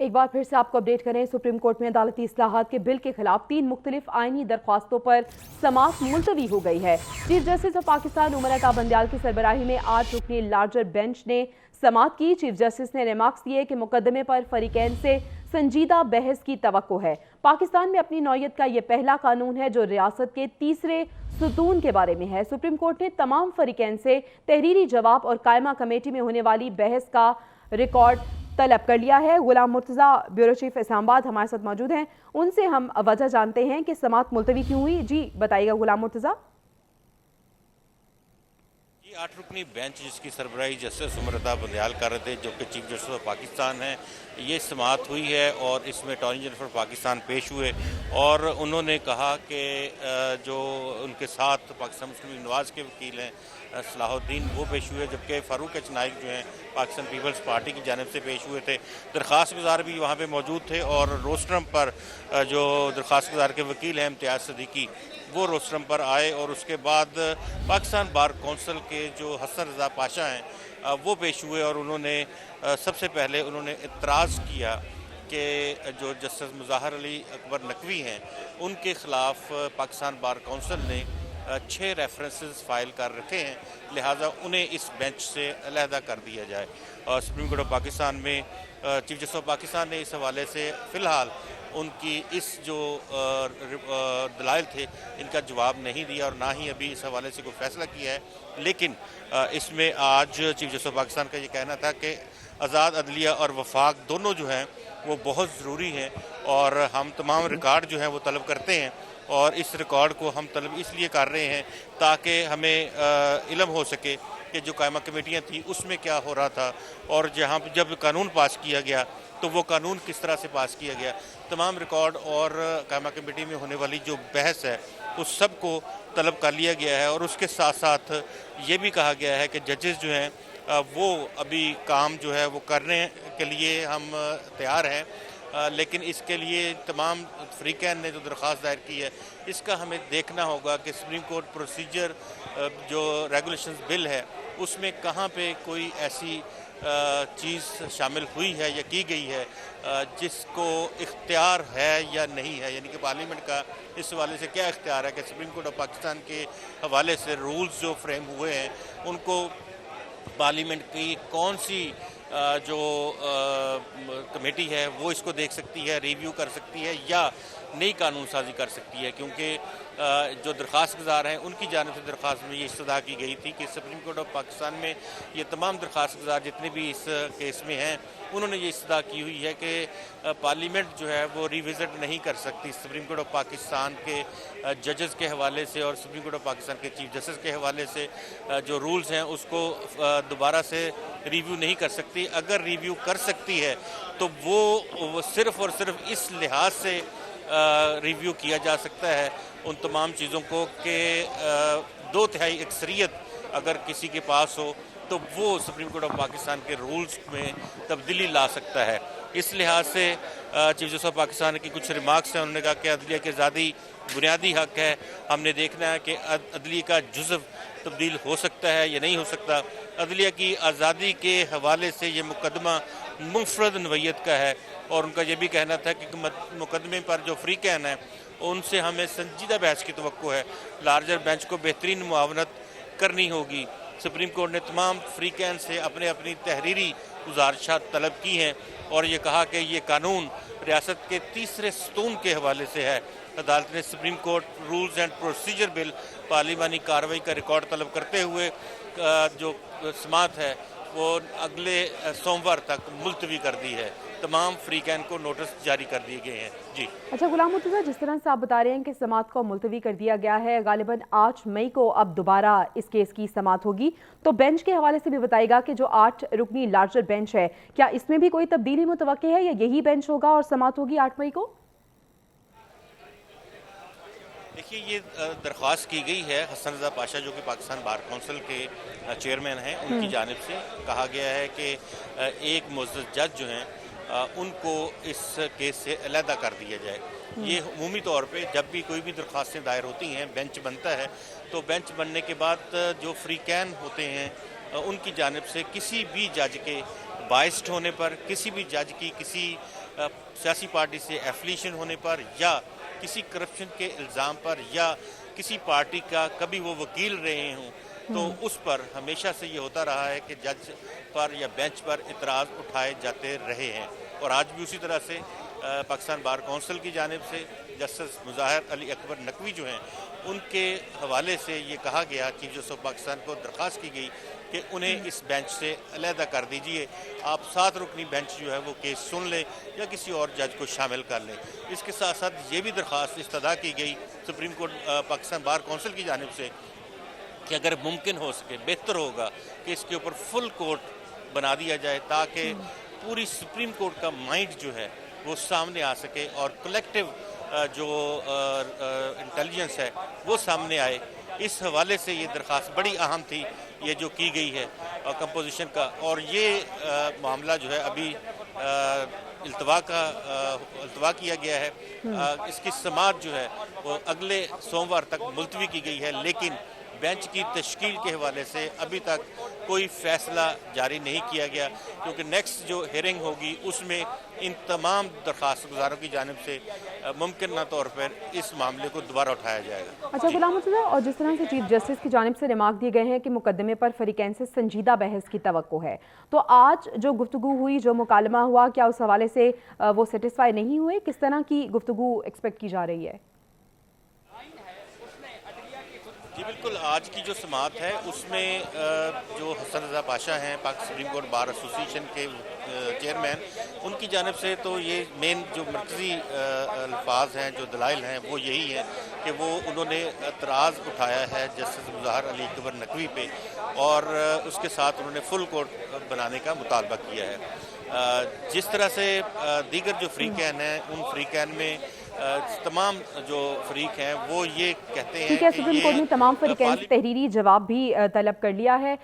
एक बार फिर से आपको अपडेट करें। सुप्रीम कोर्ट में अदालती इस्लाहात के बिल के खिलाफ 3 मुख्तलिफ आईनी दरख्वास्तों पर समाअत मुलतवी हो गई है। Chief justice of Pakistan Umar Ata Bandial की सरबराही में 8 रुकनी लार्जर बेंच ने समाअत की। चीफ जस्टिस ने रिमार्क्स दिए कि मुकदमे पर फरीकैन से संजीदा बहस की तवक्को है। पाकिस्तान में अपनी नौयत का ये पहला कानून है जो रियासत के तीसरे सुतून के बारे में है। सुप्रीम कोर्ट ने तमाम फरीकैन से तहरीरी जवाब और कायमा कमेटी में होने वाली बहस का रिकॉर्ड तलब कर लिया है। गुलाम मुर्तज़ा ब्यूरो चीफ इस्लामाबाद हमारे साथ मौजूद हैं, उनसे हम वजह जानते हैं कि समाअत मुलतवी क्यों हुई। जी बताइएगा गुलाम मुर्तज़ा। 8 रुकनी बेंच जिसकी सरबराही जस्टिस उमर अता बंदयाल कर रहे थे, जो कि चीफ जस्टिस ऑफ पाकिस्तान है, ये समाअत हुई है और इसमें अटॉर्नी जनरल फॉर पाकिस्तान पेश हुए और उन्होंने कहा कि जो उनके साथ पाकिस्तान मुस्लिम लीग नवाज़ के वकील हैं सलाहुद्दीन वो पेश हुए, जबकि फारूक एच नाइक जो हैं पाकिस्तान पीपल्स पार्टी की जानिब से पेश हुए थे। दरख्वास्त गुजार भी वहाँ पे मौजूद थे और रोस्ट्रम पर जो दरख्वास्त गुजार के वकील हैं इम्तियाज़ सदीकी वो रोस्ट्रम पर आए और उसके बाद पाकिस्तान बार कौंसिल के जो हसन रज़ा पाशा हैं वो पेश हुए और उन्होंने सबसे पहले उन्होंने इतराज़ किया कि जो जस्टिस मुज़ाहर अली अकबर नकवी हैं उनके ख़िलाफ़ पाकिस्तान बार कौंसिल ने 6 रेफरेंसेस फाइल कर रखे हैं, लिहाजा उन्हें इस बेंच से अलहदा कर दिया जाए। और सुप्रीम कोर्ट ऑफ पाकिस्तान में चीफ जस्टिस ऑफ पाकिस्तान ने इस हवाले से फ़िलहाल उनकी इस जो दलाइल थे इनका जवाब नहीं दिया और ना ही अभी इस हवाले से कोई फ़ैसला किया है। लेकिन इसमें आज चीफ जस्टिस ऑफ पाकिस्तान का ये कहना था कि आज़ाद अदलिया और वफाक दोनों जो हैं वो बहुत ज़रूरी हैं और हम तमाम रिकॉर्ड जो हैं वो तलब करते हैं और इस रिकॉर्ड को हम तलब इसलिए कर रहे हैं ताकि हमें इल्म हो सके कि जो कायमा कमेटियाँ थी उसमें क्या हो रहा था और जहाँ जब कानून पास किया गया तो वो कानून किस तरह से पास किया गया। तमाम रिकॉर्ड और कायमा कमेटी में होने वाली जो बहस है उस सब को तलब कर लिया गया है और उसके साथ साथ ये भी कहा गया है कि जजेस जो हैं वो अभी काम जो है वो करने के लिए हम तैयार हैं, लेकिन इसके लिए तमाम फरीकैन ने जो दरख्वास्त दायर की है इसका हमें देखना होगा कि सुप्रीम कोर्ट प्रोसीजर जो रेगुलेशंस बिल है उसमें कहाँ पे कोई ऐसी चीज़ शामिल हुई है या की गई है जिसको इख्तियार है या नहीं है, यानी कि पार्लियामेंट का इस हवाले से क्या इख्तियार है कि सुप्रीम कोर्ट ऑफ पाकिस्तान के हवाले से रूल्स जो फ्रेम हुए हैं उनको पार्लियामेंट की कौन सी जो कमेटी है वो इसको देख सकती है, रिव्यू कर सकती है या नई कानून साजी कर सकती है। क्योंकि जो दरख्वास्त गुजार हैं उनकी जानिब से दरख्वास्त में ये इस्तदा की गई थी कि सुप्रीम कोर्ट ऑफ पाकिस्तान में ये तमाम दरख्वास्त गुजार जितने भी इस केस में हैं उन्होंने ये इस्तदा की हुई है कि पार्लियामेंट जो है वो रिविज़िट नहीं कर सकती सुप्रीम कोर्ट ऑफ पाकिस्तान के जजेस के हवाले से और सुप्रीम कोर्ट ऑफ पाकिस्तान के चीफ जस्टिस के हवाले से जो रूल्स हैं उसको दोबारा से रिव्यू नहीं कर सकती। अगर रिव्यू कर सकती है तो वो सिर्फ़ और सिर्फ इस लिहाज से रिव्यू किया जा सकता है उन तमाम चीज़ों को कि 2/3 अक्सरियत अगर किसी के पास हो तो वो सुप्रीम कोर्ट ऑफ पाकिस्तान के रूल्स में तब्दीली ला सकता है। इस लिहाज से चीफ जस्टिस ऑफ पाकिस्तान की कुछ रिमार्क्स हैं। उन्होंने कहा कि अदलिया की आज़ादी बुनियादी हक है, हमने देखना है कि अदलिया का जुज़व तब्दील हो सकता है या नहीं हो सकता। अदलिया की आज़ादी के हवाले से ये मुकदमा मुफरद नवैयत का है और उनका ये भी कहना था कि मुकदमे पर जो फरीकैन है उनसे हमें संजीदा बहस की तवक्को है, लार्जर बेंच को बेहतरीन मुआवनत करनी होगी। सुप्रीम कोर्ट ने तमाम फरीकैन से अपनी तहरीरी गुजारिशात तलब की हैं और ये कहा कि ये कानून रियासत के तीसरे सुतून के हवाले से है। अदालत ने supreme court rules and procedure bill पार्लिमानी कार्रवाई का रिकॉर्ड तलब करते हुए जो समाअत है वो अगले सोमवार तक मुलतवी कर दी है। तमाम फरीकैन को नोटिस जारी कर दिए गए हैं। जी अच्छा गुलाम मुर्तज़ा, जिस तरह से आप बता रहे हैं कि समाअत को मुलतवी कर दिया गया है, गालिबन 8 मई को अब दोबारा इस केस की समाअत होगी, तो बेंच के हवाले से भी बताएगा कि जो 8 रुकनी लार्जर बेंच है क्या इसमें भी कोई तब्दीली मुतवक्के है या यही बेंच होगा और समाअत होगी 8 मई को? देखिए, ये दरख्वास्त की गई है हसन रज़ा पाशा जो कि पाकिस्तान बार कौंसिल के चेयरमैन हैं, उनकी जानिब से कहा गया है कि एक मुअज़्ज़ज़ जज जो हैं उनको इस केस से अलहदा कर दिया जाए। ये अमूमी तौर पे जब भी कोई भी दरख्वास्तें दायर होती हैं बेंच बनता है तो बेंच बनने के बाद जो फरीकैन होते हैं उनकी जानिब से किसी भी जज के बाइस्ड होने पर, किसी भी जज की किसी सियासी पार्टी से एफिलिएशन होने पर या किसी करप्शन के इल्ज़ाम पर या किसी पार्टी का कभी वो वकील रहे हों, तो उस पर हमेशा से ये होता रहा है कि जज पर या बेंच पर इतराज़ उठाए जाते रहे हैं। और आज भी उसी तरह से पाकिस्तान बार कौंसिल की जानिब से जस्टिस मुज़ाहिर अली अकबर नकवी जो हैं, उनके हवाले से ये कहा गया, चीफ जस्टिस ऑफ पाकिस्तान को दरख्वास्त की गई कि उन्हें इस बेंच से अलहदा कर दीजिए, आप 7 रुकनी बेंच जो है वो केस सुन लें या किसी और जज को शामिल कर लें। इसके साथ साथ ये भी दरख्वास्त इस्तदा की गई supreme court Pakistan bar council की जानिब से कि अगर मुमकिन हो सके बेहतर होगा कि इसके ऊपर फुल कोर्ट बना दिया जाए, ताकि पूरी सुप्रीम कोर्ट का माइंड जो है वो सामने आ सके और कलेक्टिव जो इंटेलिजेंस है वो सामने आए। इस हवाले से ये दरख्वास्त बड़ी अहम थी, ये जो की गई है कंपोजिशन का। और ये मामला जो है अभी इल्तवा किया गया है। इसकी समाअत जो है वो अगले सोमवार तक मुलतवी की गई है, लेकिन बेंच की तश्कील के हवाले से अभी तक कोई फैसला जारी नहीं किया गया, क्योंकि नेक्स्ट जो हियरिंग होगी उसमें इन तमाम दरख्वास्त गुजारों की जानिब से मुमकिन तौर पर इस मामले को दोबारा उठाया जाएगा। अच्छा गुलाम मुर्तज़ा, और जिस तरह से चीफ जस्टिस की जानिब से रिमार्क दिए गए हैं कि मुकदमे पर फरीकैन से संजीदा बहस की तवक्को है, तो आज जो गुफ्तगू हुई, जो मुकालमा हुआ, क्या उस हवाले से वो सेटिस्फाई नहीं हुए? किस तरह की गुफ्तगू एक्सपेक्ट की जा रही है? जी बिल्कुल, आज की जो समाअत है उसमें जो हसन रज़ा पाशा हैं पाक सुप्रीम कोर्ट बार एसोसिएशन के चेयरमैन, उनकी जानिब से तो ये मेन जो मरकज़ी अल्फाज हैं, जो दलाइल हैं, वो यही है कि वो उन्होंने एतराज़ उठाया है जस्टिस मुज़ाहिर अली अकबर नकवी पे, और उसके साथ उन्होंने फुल कोर्ट बनाने का मुतालबा किया है। जिस तरह से दीगर जो फ्रीकैन हैं, उन फ्रीकैन में तमाम जो फरीक हैं वो ये कहते हैं ठीक है, कि सुप्रीम कोर्ट ने तमाम फरीकैन से तहरीरी जवाब भी तलब कर लिया है।